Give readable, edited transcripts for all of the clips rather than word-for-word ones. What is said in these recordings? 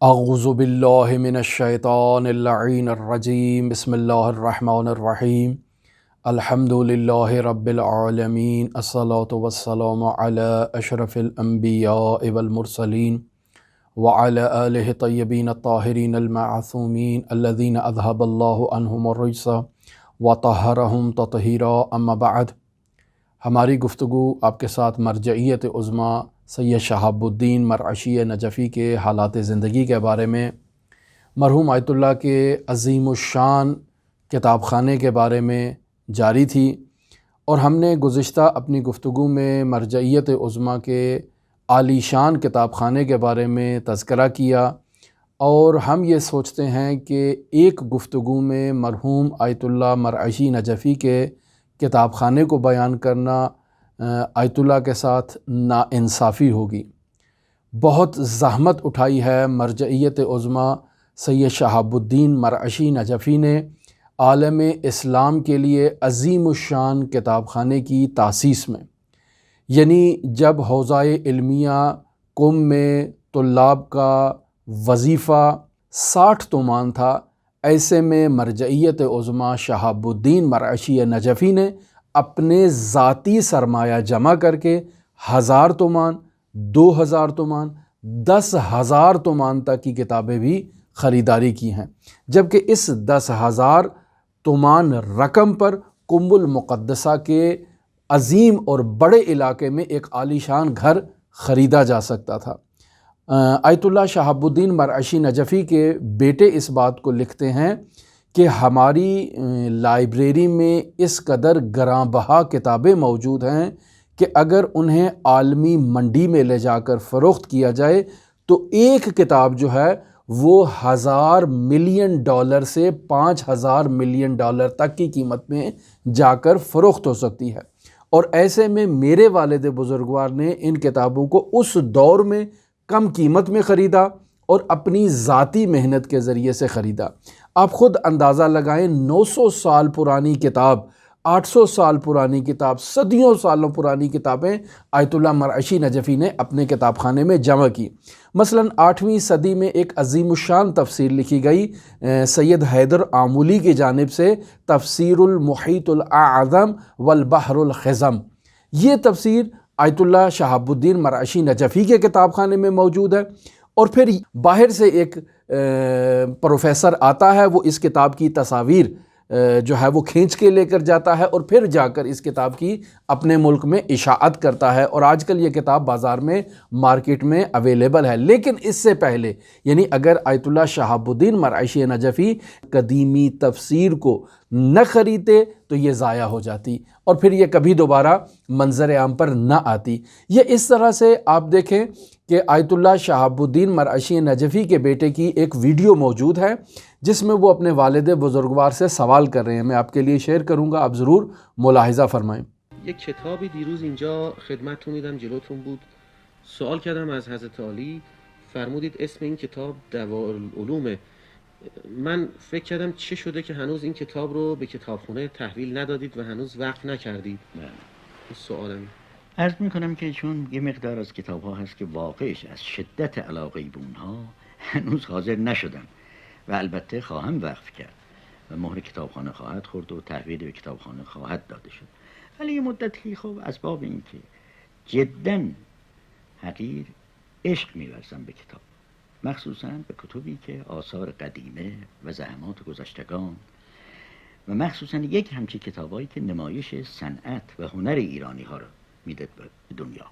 اعوذ باللہ من الشیطان اللعین الرجیم بسم اللہ الرحمن الرحیم الحمد للہ رب العالمین الصلاة والسلام علی اشرف الانبیاء والمرسلین وعلی آلہ طیبین الطاہرین المعصومین الذین اذہب اللہ عنہم الرجس وطہرہم تطہیرا اما بعد۔ ہماری گفتگو آپ کے ساتھ مرجعیت عظمیٰ سید شہاب الدین مرعشی نجفی کے حالات زندگی کے بارے میں، مرحوم آیت اللہ کے عظیم الشان کتاب خانے کے بارے میں جاری تھی، اور ہم نے گزشتہ اپنی گفتگو میں مرجعیت عظمیٰ کے عالی شان کتاب خانے کے بارے میں تذکرہ کیا، اور ہم یہ سوچتے ہیں کہ ایک گفتگو میں مرحوم آیت اللہ مرعشی نجفی کے کتاب خانے کو بیان کرنا آیت اللہ کے ساتھ ناانصافی ہوگی۔ بہت زحمت اٹھائی ہے مرجعیت عظمیٰ سید شہاب الدین مرعشی نجفی نے عالم اسلام کے لیے عظیم الشان کتاب خانے کی تاسیس میں، یعنی جب حوزہ علمیہ قم میں طلاب کا وظیفہ 60 تومان تھا، ایسے میں مرجعیت عظمیٰ شہاب الدین مرعشی نجفی نے اپنے ذاتی سرمایہ جمع کر کے 1000 تومان، 2000 تومان، 10,000 تومان تک کی کتابیں بھی خریداری کی ہیں، جبکہ اس 10,000 تومان رقم پر قم المقدسہ کے عظیم اور بڑے علاقے میں ایک عالی شان گھر خریدا جا سکتا تھا۔ آیت اللہ شہاب الدین مرعشی نجفی کے بیٹے اس بات کو لکھتے ہیں کہ ہماری لائبریری میں اس قدر گراں بہا کتابیں موجود ہیں کہ اگر انہیں عالمی منڈی میں لے جا کر فروخت کیا جائے تو ایک کتاب جو ہے وہ $1000 ملین سے $5000 ملین تک کی قیمت میں جا کر فروخت ہو سکتی ہے، اور ایسے میں میرے والد بزرگوار نے ان کتابوں کو اس دور میں کم قیمت میں خریدا اور اپنی ذاتی محنت کے ذریعے سے خریدا۔ آپ خود اندازہ لگائیں، 900 سال پرانی کتاب، 800 سال پرانی کتاب، صدیوں سالوں پرانی کتابیں آیت اللہ مرعشی نجفی نے اپنے کتاب خانے میں جمع کی۔ مثلاً 8ویں صدی میں ایک عظیم الشان تفسیر لکھی گئی سید حیدر آمولی کی جانب سے، تفسیر المحیط الاعظم والبحر الخزم۔ یہ تفسیر آیت اللہ شہاب الدین مرعشی نجفی کے کتاب خانے میں موجود ہے، اور پھر باہر سے ایک پروفیسر آتا ہے، وہ اس کتاب کی تصاویر جو ہے وہ کھینچ کے لے کر جاتا ہے اور پھر جا کر اس کتاب کی اپنے ملک میں اشاعت کرتا ہے، اور آج کل یہ کتاب بازار میں مارکیٹ میں اویلیبل ہے۔ لیکن اس سے پہلے، یعنی اگر آیت اللہ شہاب الدین مرعشی نجفی قدیمی تفسیر کو نہ خریدتے تو یہ ضائع ہو جاتی، اور پھر یہ کبھی دوبارہ منظر عام پر نہ آتی۔ یہ اس طرح سے آپ دیکھیں کہ آیت اللہ شہاب الدین مرعشی نجفی کے بیٹے کی ایک ویڈیو موجود ہے جس میں وہ اپنے والد بزرگوار سے سوال کر رہے ہیں، میں آپ کے لیے شیئر کروں گا، آپ ضرور ملاحظہ فرمائیں۔ یک کتابی دیروز اینجا خدمتتون دیدم جلوتون بود، سوال کردم از حضرت عالی، فرمودید اسم این کتاب دوارالعلومه. من فکر کردم چه شده که هنوز این کتاب رو به کتابخونه تحویل ندادید و هنوز وقف نکردید. این سوالم. عرض میکنم که چون یه مقدار از کتاب ها هست که واقعش از شدت علاقه به اونها هنوز حاضر نشدم و البته خواهم وقف کرد و مهر کتابخانه خواهد خورد و تحویل به کتابخانه خواهد داده شد، ولی یه مدتی خب اسباب این که جدا حقیر عشق می‌ورزم به کتاب، مخصوصا به کتبی که آثار قدیمه و زحمات گذشتگان و مخصوصا یک همچین کتابایی که نمایش صنعت و هنر ایرانی ها رو میده به دنیا.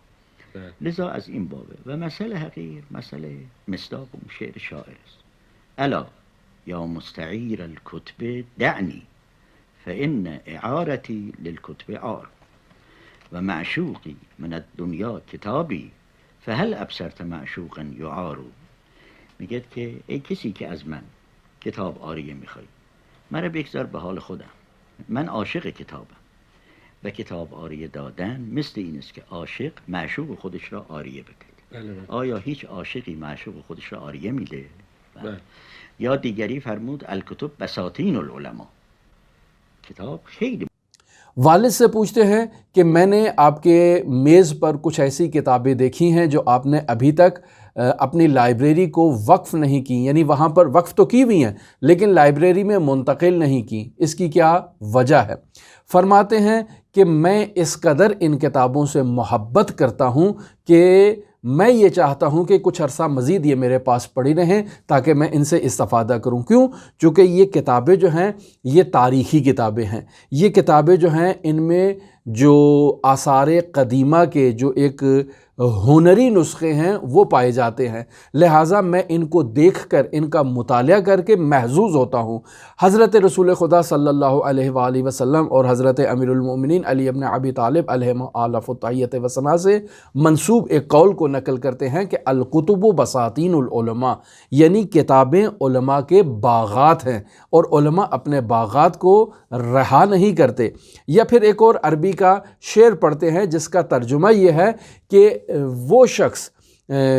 لذا از این بابه و مسئله حقیر مسئله مصداق اون شعر شاعر است: الا یا مستعیر الکتب دعنی فان اعارتی للکتب عار و معشوقی من الدنیا کتابی فهل ابصرت معشوقا یعار. میگه که ای کسی که از من کتاب عاریه میخوای، مرا بگذار به حال خودم، من عاشق کتابم و کتاب عاریه دادن مثل این است که عاشق معشوق خودش را عاریه بده. آیا هیچ عاشقی معشوق خودش را عاریه میده؟ یا دیگری فرمود الکتب بساطین العلماء، کتاب خیلی. والد سے پوچھتے ہیں کہ میں نے آپ کے میز پر کچھ ایسی کتابیں دیکھی ہیں جو آپ نے ابھی تک اپنی لائبریری کو وقف نہیں کی، یعنی وہاں پر وقف تو کی ہوئی ہیں لیکن لائبریری میں منتقل نہیں کی، اس کی کیا وجہ ہے؟ فرماتے ہیں کہ میں اس قدر ان کتابوں سے محبت کرتا ہوں کہ میں یہ چاہتا ہوں کہ کچھ عرصہ مزید یہ میرے پاس پڑی رہیں تاکہ میں ان سے استفادہ کروں۔ کیوں؟ چونکہ یہ کتابیں جو ہیں یہ تاریخی کتابیں ہیں، یہ کتابیں جو ہیں ان میں جو آثار قدیمہ کے جو ایک ہنری نسخے ہیں وہ پائے جاتے ہیں، لہٰذا میں ان کو دیکھ کر ان کا مطالعہ کر کے محظوظ ہوتا ہوں۔ حضرت رسول خدا صلی اللہ علیہ وآلہ وسلم اور حضرت امیر المومنین علی ابن ابی طالب علیہ آلاف التحیت و ثنا سے منسوب ایک قول کو نقل کرتے ہیں کہ الکتب بساتین العلماء، یعنی کتابیں علماء کے باغات ہیں اور علماء اپنے باغات کو رہا نہیں کرتے۔ یا پھر ایک اور عربی کا شعر پڑھتے ہیں جس کا ترجمہ یہ ہے کہ وہ شخص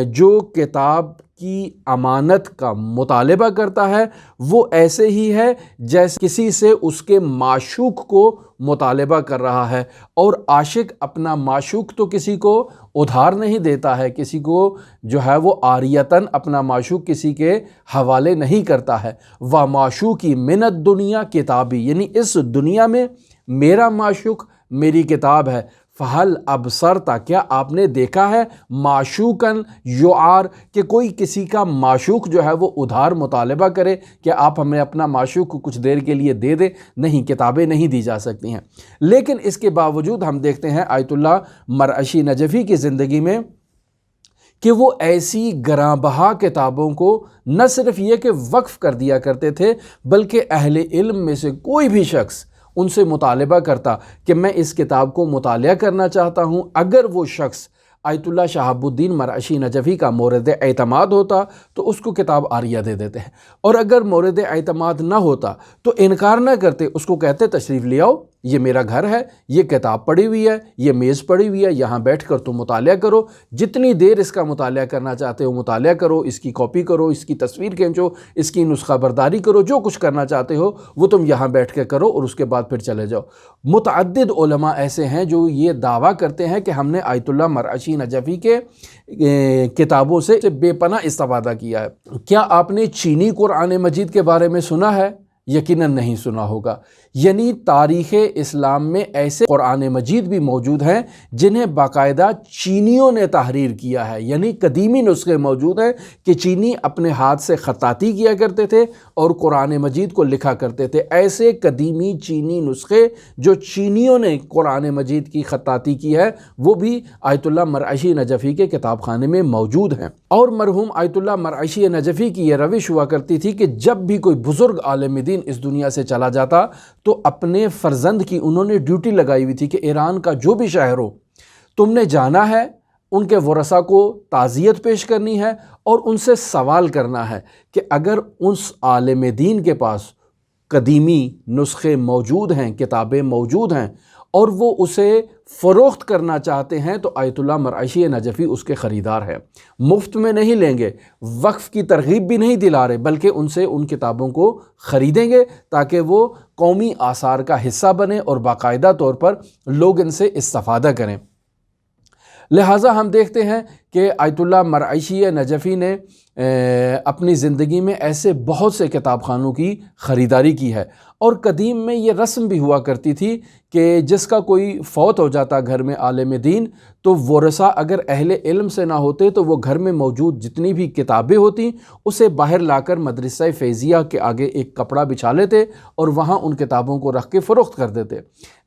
جو کتاب کی امانت کا مطالبہ کرتا ہے وہ ایسے ہی ہے جیسے کسی سے اس کے معشوق کو مطالبہ کر رہا ہے، اور عاشق اپنا معشوق تو کسی کو ادھار نہیں دیتا ہے، کسی کو جو ہے وہ عاریتاً اپنا معشوق کسی کے حوالے نہیں کرتا ہے۔ و معشوقی من الدنیا کتابی، یعنی اس دنیا میں میرا معشوق میری کتاب ہے۔ فہل ابصرت، کیا آپ نے دیکھا ہے معشوقاً یعار، کہ کوئی کسی کا معشوق جو ہے وہ ادھار مطالبہ کرے کہ آپ ہمیں اپنا معشوق کو کچھ دیر کے لیے دے دیں؟ نہیں، کتابیں نہیں دی جا سکتی ہیں۔ لیکن اس کے باوجود ہم دیکھتے ہیں آیت اللہ مرعشی نجفی کی زندگی میں کہ وہ ایسی گراں بہا کتابوں کو نہ صرف یہ کہ وقف کر دیا کرتے تھے بلکہ اہل علم میں سے کوئی بھی شخص ان سے مطالبہ کرتا کہ میں اس کتاب کو مطالعہ کرنا چاہتا ہوں، اگر وہ شخص آیت اللہ شہاب الدین مرعشی نجفی کا مورد اعتماد ہوتا تو اس کو کتاب عاریہ دے دیتے ہیں، اور اگر مورد اعتماد نہ ہوتا تو انکار نہ کرتے، اس کو کہتے تشریف لے آؤ، یہ میرا گھر ہے، یہ کتاب پڑی ہوئی ہے، یہ میز پڑی ہوئی ہے، یہاں بیٹھ کر تم مطالعہ کرو، جتنی دیر اس کا مطالعہ کرنا چاہتے ہو مطالعہ کرو، اس کی کاپی کرو، اس کی تصویر کھینچو، اس کی نسخہ برداری کرو، جو کچھ کرنا چاہتے ہو وہ تم یہاں بیٹھ کے کرو اور اس کے بعد پھر چلے جاؤ۔ متعدد علماء ایسے ہیں جو یہ دعویٰ کرتے ہیں کہ ہم نے آیت اللہ مرعشی نجفی کے کتابوں سے بے پناہ استفادہ کیا ہے۔ کیا آپ نے چینی قرآن مجید کے بارے میں سنا ہے؟ یقیناً نہیں سنا ہوگا۔ یعنی تاریخ اسلام میں ایسے قرآن مجید بھی موجود ہیں جنہیں باقاعدہ چینیوں نے تحریر کیا ہے، یعنی قدیمی نسخے موجود ہیں کہ چینی اپنے ہاتھ سے خطاطی کیا کرتے تھے اور قرآن مجید کو لکھا کرتے تھے۔ ایسے قدیمی چینی نسخے جو چینیوں نے قرآن مجید کی خطاطی کی ہے وہ بھی آیت اللہ مرعشی نجفی کے کتاب خانے میں موجود ہیں۔ اور مرحوم آیت اللہ مرعشی نجفی کی یہ روش ہوا کرتی تھی کہ جب بھی کوئی بزرگ عالم دین اس دنیا سے چلا جاتا تو اپنے فرزند کی انہوں نے ڈیوٹی لگائی ہوئی تھی کہ ایران کا جو بھی شہر ہو تم نے جانا ہے، ان کے ورثاء کو تعزیت پیش کرنی ہے اور ان سے سوال کرنا ہے کہ اگر اس عالم دین کے پاس قدیمی نسخے موجود ہیں، کتابیں موجود ہیں اور وہ اسے فروخت کرنا چاہتے ہیں تو آیت اللہ مرعشی نجفی اس کے خریدار ہیں، مفت میں نہیں لیں گے، وقف کی ترغیب بھی نہیں دلا رہے بلکہ ان سے ان کتابوں کو خریدیں گے تاکہ وہ قومی آثار کا حصہ بنے اور باقاعدہ طور پر لوگ ان سے استفادہ کریں۔ لہٰذا ہم دیکھتے ہیں کہ آیت اللہ مرعشی نجفی نے اپنی زندگی میں ایسے بہت سے کتاب خانوں کی خریداری کی ہے، اور قدیم میں یہ رسم بھی ہوا کرتی تھی کہ جس کا کوئی فوت ہو جاتا گھر میں عالم دین تو ورثاء اگر اہل علم سے نہ ہوتے تو وہ گھر میں موجود جتنی بھی کتابیں ہوتی اسے باہر لا کر مدرسہ فیضیہ کے آگے ایک کپڑا بچھا لیتے اور وہاں ان کتابوں کو رکھ کے فروخت کر دیتے۔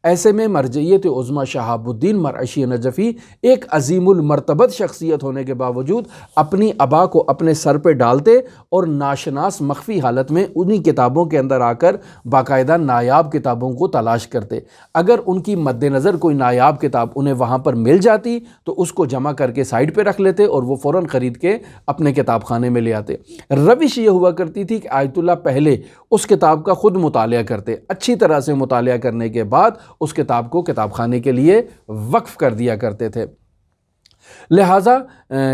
ایسے میں مرجعیت عظمیٰ شہاب الدین مرعشی نجفی ایک عظیم المرتبت شخصیت ہونے کے باوجود اپنی ابا کو اپنے سر پہ ڈالتے اور ناشناس مخفی حالت میں انہی کتابوں کے اندر آ کر باقاعدہ نایاب کتابوں کو تلاش کرتے۔ اگر ان کی مد نظر کوئی نایاب کتاب انہیں وہاں پر مل جاتی تو اس کو جمع کر کے سائڈ پہ رکھ لیتے اور وہ فوراً خرید کے اپنے کتاب خانے میں لے آتے۔ روش یہ ہوا کرتی تھی کہ آیت اللہ پہلے اس کتاب کا خود مطالعہ کرتے، اچھی طرح سے مطالعہ کرنے کے بعد اس کتاب کو کتاب خانے کے لیے وقف کر دیا کرتے تھے۔ لہٰذا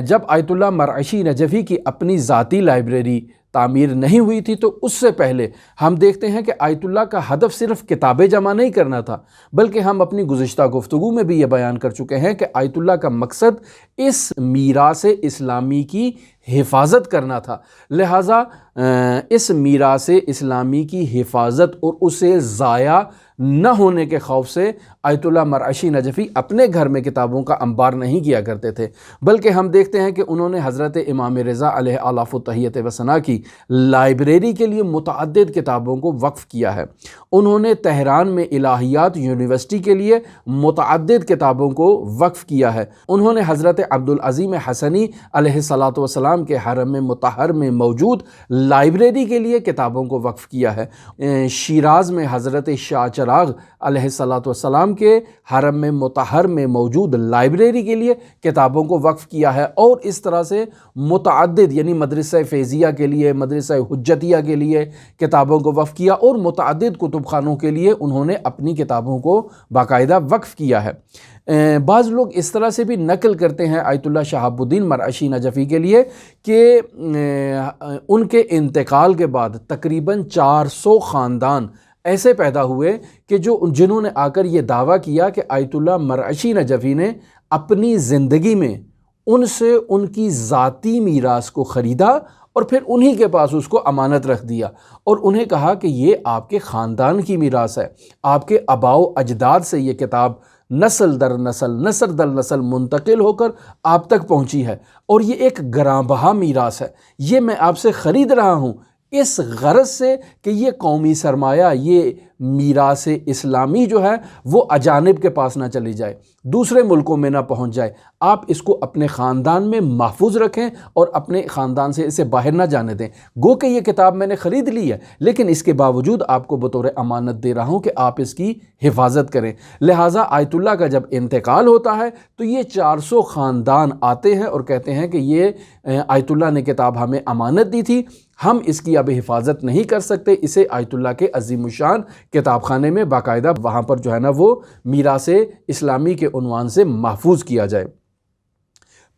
جب آیت اللہ مرعشی نجفی کی اپنی ذاتی لائبریری تعمیر نہیں ہوئی تھی، تو اس سے پہلے ہم دیکھتے ہیں کہ آیت اللہ کا ہدف صرف کتابیں جمع نہیں کرنا تھا، بلکہ ہم اپنی گزشتہ گفتگو میں بھی یہ بیان کر چکے ہیں کہ آیت اللہ کا مقصد اس میراث اسلامی کی حفاظت کرنا تھا۔ لہٰذا اس میراث اسلامی کی حفاظت اور اسے ضائع نہ ہونے کے خوف سے آیت اللہ مرعشی نجفی اپنے گھر میں کتابوں کا انبار نہیں کیا کرتے تھے، بلکہ ہم دیکھتے ہیں کہ انہوں نے حضرت امام رضا علیہ آلاف و تحیت و ثنا کی لائبریری کے لیے متعدد کتابوں کو وقف کیا ہے۔ انہوں نے تہران میں الہیات یونیورسٹی کے لیے متعدد کتابوں کو وقف کیا ہے۔ انہوں نے حضرت عبدالعظیم حسنی علیہ الصلاۃ والسلام کے حرم مطہر میں موجود لائبریری کے لیے کتابوں کو وقف کیا ہے۔ شیراز میں حضرت شاہ چراغ علیہ الصلاۃ والسلام کے حرم مطہر میں موجود لائبریری کے لیے کتابوں کو وقف کیا ہے، اور اس طرح سے متعدد یعنی مدرسہ فیضیہ کے لیے، مدرسہ حجتیہ کے لیے کتابوں کو وقف کیا، اور متعدد کتب خانوں کے لیے انہوں نے اپنی کتابوں کو باقاعدہ وقف کیا ہے۔ بعض لوگ اس طرح سے بھی نقل کرتے ہیں آیت اللہ شہاب الدین مرعشی نجفی کے لیے کہ ان کے انتقال کے بعد تقریباً 400 خاندان ایسے پیدا ہوئے کہ جنہوں نے آ کر یہ دعویٰ کیا کہ آیت اللہ مرعشی نجفی نے اپنی زندگی میں ان سے ان کی ذاتی میراث کو خریدا اور پھر انہی کے پاس اس کو امانت رکھ دیا، اور انہیں کہا کہ یہ آپ کے خاندان کی میراث ہے، آپ کے آباء و اجداد سے یہ کتاب نسل در نسل، نسل در نسل منتقل ہو کر آپ تک پہنچی ہے، اور یہ ایک گراں بہا میراث ہے، یہ میں آپ سے خرید رہا ہوں اس غرض سے کہ یہ قومی سرمایہ، یہ میراث اسلامی جو ہے وہ اجانب کے پاس نہ چلی جائے، دوسرے ملکوں میں نہ پہنچ جائے، آپ اس کو اپنے خاندان میں محفوظ رکھیں اور اپنے خاندان سے اسے باہر نہ جانے دیں۔ گو کہ یہ کتاب میں نے خرید لی ہے، لیکن اس کے باوجود آپ کو بطور امانت دے رہا ہوں کہ آپ اس کی حفاظت کریں۔ لہٰذا آیت اللہ کا جب انتقال ہوتا ہے تو یہ 400 خاندان آتے ہیں اور کہتے ہیں کہ یہ آیت اللہ نے کتاب ہمیں امانت دی تھی، ہم اس کی اب حفاظت نہیں کر سکتے، اسے آیت اللہ کے عظیم الشان کتاب خانے میں باقاعدہ وہاں پر جو ہے نا وہ میراث اسلامی کے عنوان سے محفوظ کیا جائے۔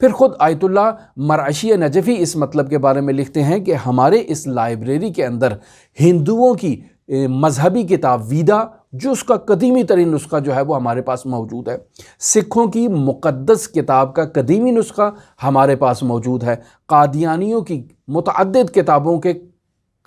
پھر خود آیت اللہ مرعشی نجفی اس مطلب کے بارے میں لکھتے ہیں کہ ہمارے اس لائبریری کے اندر ہندوؤں کی مذہبی کتاب ویدا، جو اس کا قدیمی ترین نسخہ جو ہے وہ ہمارے پاس موجود ہے، سکھوں کی مقدس کتاب کا قدیمی نسخہ ہمارے پاس موجود ہے، قادیانیوں کی متعدد کتابوں کے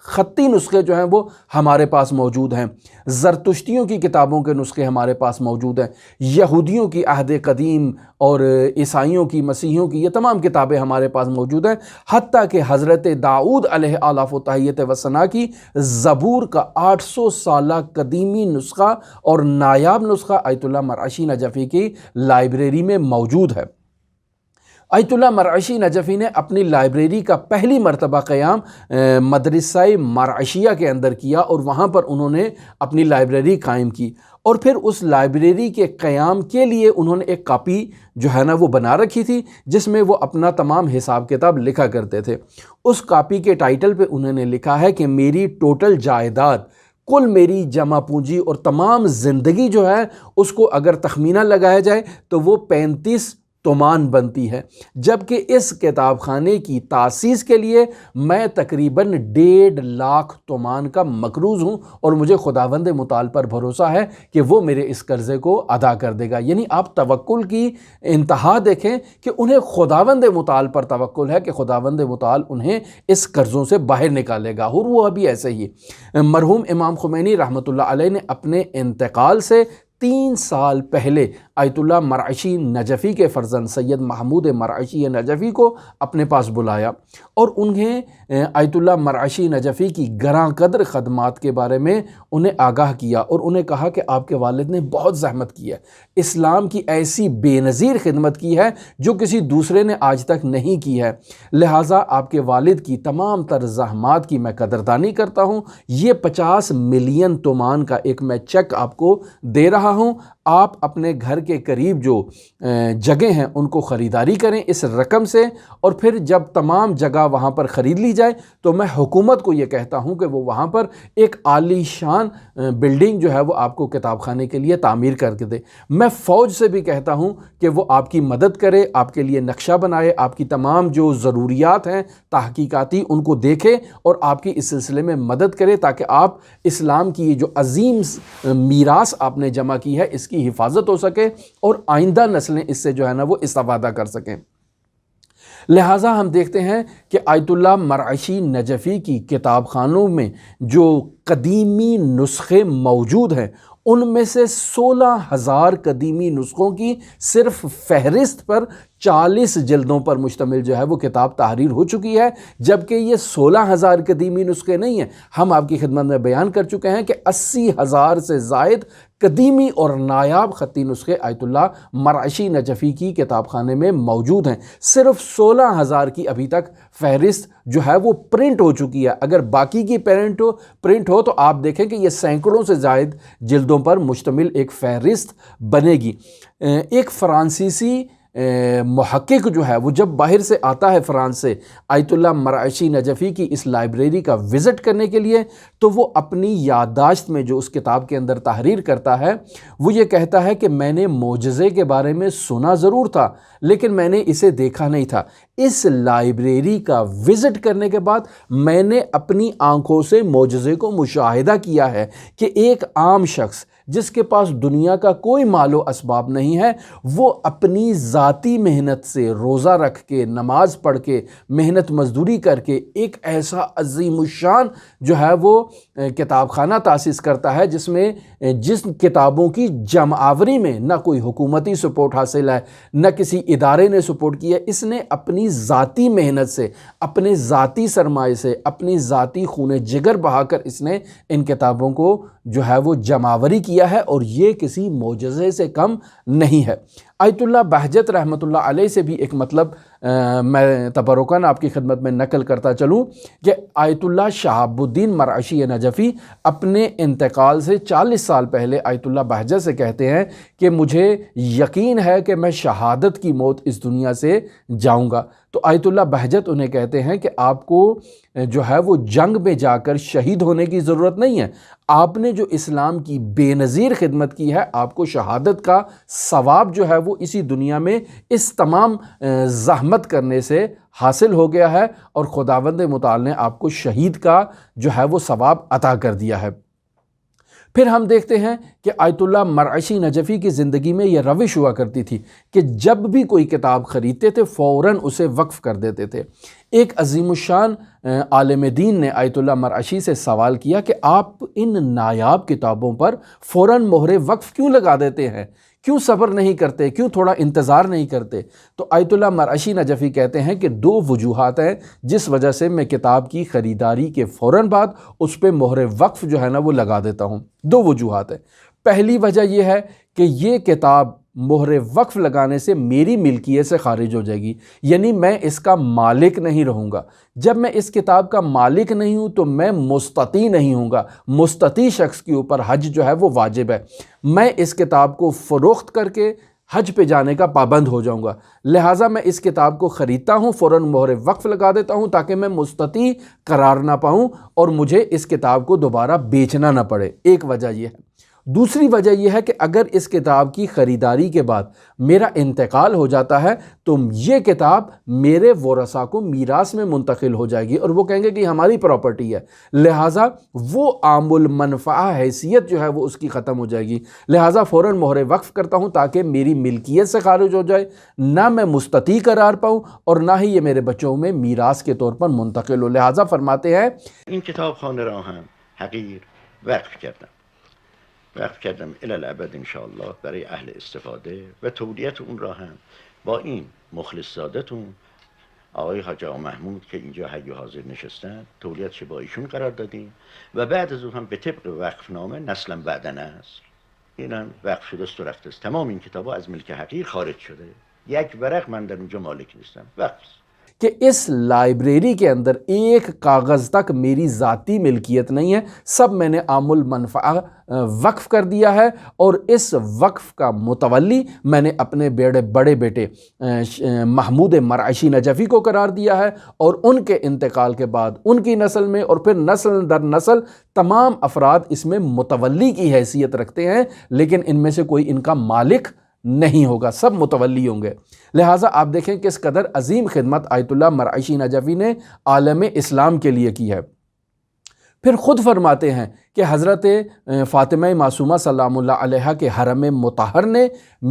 خطی نسخے جو ہیں وہ ہمارے پاس موجود ہیں، زرتشتیوں کی کتابوں کے نسخے ہمارے پاس موجود ہیں، یہودیوں کی عہد قدیم اور عیسائیوں کی، مسیحیوں کی، یہ تمام کتابیں ہمارے پاس موجود ہیں، حتیٰ کہ حضرت داؤد علیہ آلاف و تحیت و ثنا کی زبور کا 800 سالہ قدیمی نسخہ اور نایاب نسخہ آیت اللہ مرعشی نجفی کی لائبریری میں موجود ہے۔ آیت اللہ مرعشی نجفی نے اپنی لائبریری کا پہلی مرتبہ قیام مدرسہ مرعشیہ کے اندر کیا، اور وہاں پر انہوں نے اپنی لائبریری قائم کی، اور پھر اس لائبریری کے قیام کے لیے انہوں نے ایک کاپی جو ہے نا وہ بنا رکھی تھی جس میں وہ اپنا تمام حساب کتاب لکھا کرتے تھے۔ اس کاپی کے ٹائٹل پہ انہوں نے لکھا ہے کہ میری ٹوٹل جائیداد، کل میری جمع پونجی اور تمام زندگی جو ہے اس کو اگر تخمینہ لگایا جائے تو وہ 35 تومان بنتی ہے، جبکہ اس کتاب خانے کی تاسیس کے لیے میں تقریباً 1.5 لاکھ تومان کا مقروض ہوں، اور مجھے خداوند متعال پر بھروسہ ہے کہ وہ میرے اس قرضے کو ادا کر دے گا۔ یعنی آپ توکل کی انتہا دیکھیں کہ انہیں خداوند متعال پر توکل ہے کہ خداوند متعال انہیں اس قرضوں سے باہر نکالے گا، اور وہ ابھی ایسے ہی۔ مرحوم امام خمینی رحمۃ اللہ علیہ نے اپنے انتقال سے 3 سال پہلے آیت اللہ مرعشی نجفی کے فرزند سید محمود مرعشی نجفی کو اپنے پاس بلایا، اور انہیں آیت اللہ مرعشی نجفی کی گراں قدر خدمات کے بارے میں انہیں آگاہ کیا، اور انہیں کہا کہ آپ کے والد نے بہت زحمت کی ہے، اسلام کی ایسی بے نظیر خدمت کی ہے جو کسی دوسرے نے آج تک نہیں کی ہے، لہٰذا آپ کے والد کی تمام تر زحمات کی میں قدردانی کرتا ہوں، یہ 50 ملین تومان کا ایک میں چیک آپ کو دے رہا رہا ہوں آپ اپنے گھر کے قریب جو جگہ ہیں ان کو خریداری کریں اس رقم سے، اور پھر جب تمام جگہ وہاں پر خرید لی جائے تو میں حکومت کو یہ کہتا ہوں کہ وہ وہاں پر ایک عالی شان بلڈنگ جو ہے وہ آپ کو کتاب خانے کے لیے تعمیر کر کے دے۔ میں فوج سے بھی کہتا ہوں کہ وہ آپ کی مدد کرے، آپ کے لیے نقشہ بنائے، آپ کی تمام جو ضروریات ہیں تحقیقاتی ان کو دیکھے اور آپ کی اس سلسلے میں مدد کرے، تاکہ آپ اسلام کی یہ جو عظیم میراث آپ نے جمع کی ہے اس کی حفاظت ہو سکے اور آئندہ نسلیں اس سے جو ہے نا وہ استفادہ کر سکیں۔ لہٰذا ہم دیکھتے ہیں کہ آیت اللہ مرعشی نجفی کی کتاب خانوں میں جو قدیمی نسخے موجود ہیں ان میں سے 16,000 قدیمی نسخوں کی صرف فہرست پر 40 جلدوں پر مشتمل جو ہے وہ کتاب تحریر ہو چکی ہے، جبکہ یہ 16,000 قدیمی نسخے نہیں ہیں۔ ہم آپ کی خدمت میں بیان کر چکے ہیں کہ 80,000 سے زائد قدیمی اور نایاب خطی نسخے آیت اللہ مرعشی نجفی کی کتاب خانے میں موجود ہیں۔ صرف 16,000 کی ابھی تک فہرست جو ہے وہ پرنٹ ہو چکی ہے۔ اگر باقی کی پرنٹ ہو تو آپ دیکھیں کہ یہ سینکڑوں سے زائد جلدوں پر مشتمل ایک فہرست بنے گی۔ ایک فرانسیسی محقق جو ہے وہ جب باہر سے آتا ہے فرانس سے آیت اللہ مرعشی نجفی کی اس لائبریری کا وزٹ کرنے کے لیے، تو وہ اپنی یادداشت میں جو اس کتاب کے اندر تحریر کرتا ہے وہ یہ کہتا ہے کہ میں نے معجزے کے بارے میں سنا ضرور تھا لیکن میں نے اسے دیکھا نہیں تھا۔ اس لائبریری کا وزٹ کرنے کے بعد میں نے اپنی آنکھوں سے معجزے کو مشاہدہ کیا ہے کہ ایک عام شخص جس کے پاس دنیا کا کوئی مال و اسباب نہیں ہے، وہ اپنی ذاتی محنت سے روزہ رکھ کے نماز پڑھ کے محنت مزدوری کر کے ایک ایسا عظیم الشان جو ہے وہ کتاب خانہ تاسیس کرتا ہے جس کتابوں کی جمع آوری میں نہ کوئی حکومتی سپورٹ حاصل ہے نہ کسی ادارے نے سپورٹ کیا۔ اس نے اپنی ذاتی محنت سے، اپنے ذاتی سرمایہ سے، اپنی ذاتی خون جگر بہا کر اس نے ان کتابوں کو جو ہے وہ جمع آوری کیا ہے، اور یہ کسی معجزے سے کم نہیں ہے۔ آیت اللہ بہجت رحمۃ اللہ علیہ سے بھی ایک مطلب میں تبرکاً آپ کی خدمت میں نقل کرتا چلوں کہ آیت اللہ شہاب الدین مرعشی نجفی اپنے انتقال سے 40 سال پہلے آیت اللہ بہجت سے کہتے ہیں کہ مجھے یقین ہے کہ میں شہادت کی موت اس دنیا سے جاؤں گا۔ تو آیت اللہ بہجت انہیں کہتے ہیں کہ آپ کو جو ہے وہ جنگ میں جا کر شہید ہونے کی ضرورت نہیں ہے، آپ نے جو اسلام کی بے نظیر خدمت کی ہے آپ کو شہادت کا ثواب جو ہے وہ اسی دنیا میں اس تمام زحمت کرنے سے حاصل ہو گیا ہے، اور خداوند متعال نے آپ کو شہید کا جو ہے وہ ثواب عطا کر دیا ہے۔ پھر ہم دیکھتے ہیں کہ آیت اللہ مرعشی نجفی کی زندگی میں یہ روش ہوا کرتی تھی کہ جب بھی کوئی کتاب خریدتے تھے فوراً اسے وقف کر دیتے تھے۔ ایک عظیم الشان عالم دین نے آیت اللہ مرعشی سے سوال کیا کہ آپ ان نایاب کتابوں پر فوراً مہر وقف کیوں لگا دیتے ہیں، کیوں صبر نہیں کرتے، کیوں تھوڑا انتظار نہیں کرتے؟ تو آیت اللہ مرعشی نجفی کہتے ہیں کہ 2 وجوہات ہیں جس وجہ سے میں کتاب کی خریداری کے فوراً بعد اس پہ مہر وقف جو ہے نا وہ لگا دیتا ہوں۔ 2 وجوہات ہیں۔ پہلی وجہ یہ ہے کہ یہ کتاب مہر وقف لگانے سے میری ملکیت سے خارج ہو جائے گی، یعنی میں اس کا مالک نہیں رہوں گا۔ جب میں اس کتاب کا مالک نہیں ہوں تو میں مستطیع نہیں ہوں گا۔ مستطیع شخص کے اوپر حج جو ہے وہ واجب ہے۔ میں اس کتاب کو فروخت کر کے حج پہ جانے کا پابند ہو جاؤں گا، لہٰذا میں اس کتاب کو خریدتا ہوں، فوراً مہر وقف لگا دیتا ہوں تاکہ میں مستطیع قرار نہ پاؤں اور مجھے اس کتاب کو دوبارہ بیچنا نہ پڑے۔ ایک وجہ یہ ہے۔ دوسری وجہ یہ ہے کہ اگر اس کتاب کی خریداری کے بعد میرا انتقال ہو جاتا ہے تو یہ کتاب میرے ورثاء کو میراث میں منتقل ہو جائے گی اور وہ کہیں گے کہ ہماری پراپرٹی ہے، لہٰذا وہ عام المنفعہ حیثیت جو ہے وہ اس کی ختم ہو جائے گی۔ لہٰذا فوراً مہر وقف کرتا ہوں تاکہ میری ملکیت سے خارج ہو جائے، نہ میں مستطیع قرار پاؤں اور نہ ہی یہ میرے بچوں میں میراث کے طور پر منتقل ہو۔ لہٰذا فرماتے ہیں این کتاب خانه را هم حقیر وقف کردم الی الابد انشاءالله برای اهل استفاده و تولیت اون را هم با این مخلص زادتون آقای حاج آقا محمود که اینجا حی و حاضر نشستن تولیتش با ایشون قرار دادیم و بعد از اون هم به طبق وقفنامه نسلا بعدن است این هم وقف شده است و رفته است. تمام این کتابا از ملک حقیر خارج شده، یک ورق من در اونجا مالک نیستم، وقف است. کہ اس لائبریری کے اندر ایک کاغذ تک میری ذاتی ملکیت نہیں ہے، سب میں نے عام المنفعہ وقف کر دیا ہے، اور اس وقف کا متولی میں نے اپنے بڑے بیٹے محمود مرعشی نجفی کو قرار دیا ہے، اور ان کے انتقال کے بعد ان کی نسل میں اور پھر نسل در نسل تمام افراد اس میں متولی کی حیثیت رکھتے ہیں، لیکن ان میں سے کوئی ان کا مالک نہیں ہوگا، سب متولی ہوں گے۔ لہٰذا آپ دیکھیں کس قدر عظیم خدمت آیت اللہ مرعشی نجفی نے عالم اسلام کے لیے کی ہے۔ پھر خود فرماتے ہیں کہ حضرت فاطمہ معصومہ سلام اللہ علیہا کے حرم مطہر نے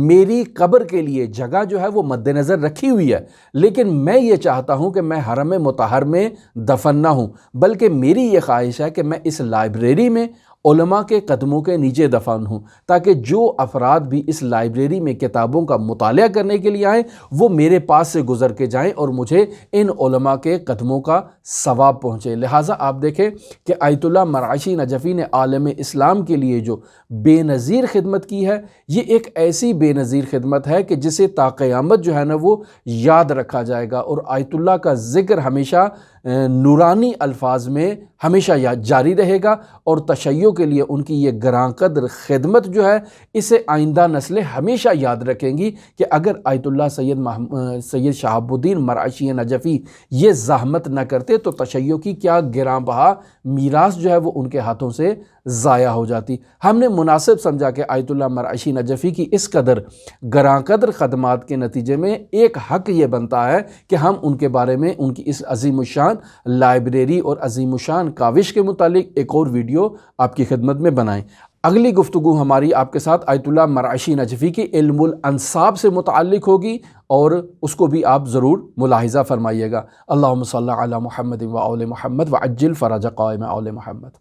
میری قبر کے لیے جگہ جو ہے وہ مد نظر رکھی ہوئی ہے، لیکن میں یہ چاہتا ہوں کہ میں حرم مطہر میں دفن نہ ہوں، بلکہ میری یہ خواہش ہے کہ میں اس لائبریری میں علماء کے قدموں کے نیچے دفن ہوں، تاکہ جو افراد بھی اس لائبریری میں کتابوں کا مطالعہ کرنے کے لیے آئیں وہ میرے پاس سے گزر کے جائیں اور مجھے ان علماء کے قدموں کا ثواب پہنچے۔ لہٰذا آپ دیکھیں کہ آیت اللہ مرعشی نجفی نے عالم اسلام کے لیے جو بے نظیر خدمت کی ہے، یہ ایک ایسی بے نظیر خدمت ہے کہ جسے تا قیامت جو ہے نا وہ یاد رکھا جائے گا، اور آیت اللہ کا ذکر ہمیشہ نورانی الفاظ میں ہمیشہ جاری رہے گا، اور تشیع کے لیے ان کی یہ گراں قدر خدمت جو ہے اسے آئندہ نسلیں ہمیشہ یاد رکھیں گی کہ اگر آیت اللہ سید شہاب الدین مرعشی نجفی یہ زحمت نہ کرتے تو تشیع کی کیا گراں بہا میراث جو ہے وہ ان کے ہاتھوں سے ضائع ہو جاتی۔ ہم نے مناسب سمجھا کہ آیت اللہ مرعشی نجفی کی اس قدر گراں قدر خدمات کے نتیجے میں ایک حق یہ بنتا ہے کہ ہم ان کے بارے میں ان کی اس عظیم الشان لائبریری اور عظیم الشان کاوش کے متعلق ایک اور ویڈیو آپ کی خدمت میں بنائیں۔ اگلی گفتگو ہماری آپ کے ساتھ آیت اللہ مرعشی نجفی کے علم الانساب سے متعلق ہوگی، اور اس کو بھی آپ ضرور ملاحظہ فرمائیے گا۔ اللہم صلی علی محمد و آل محمد وعجل فرج قائم آل محمد۔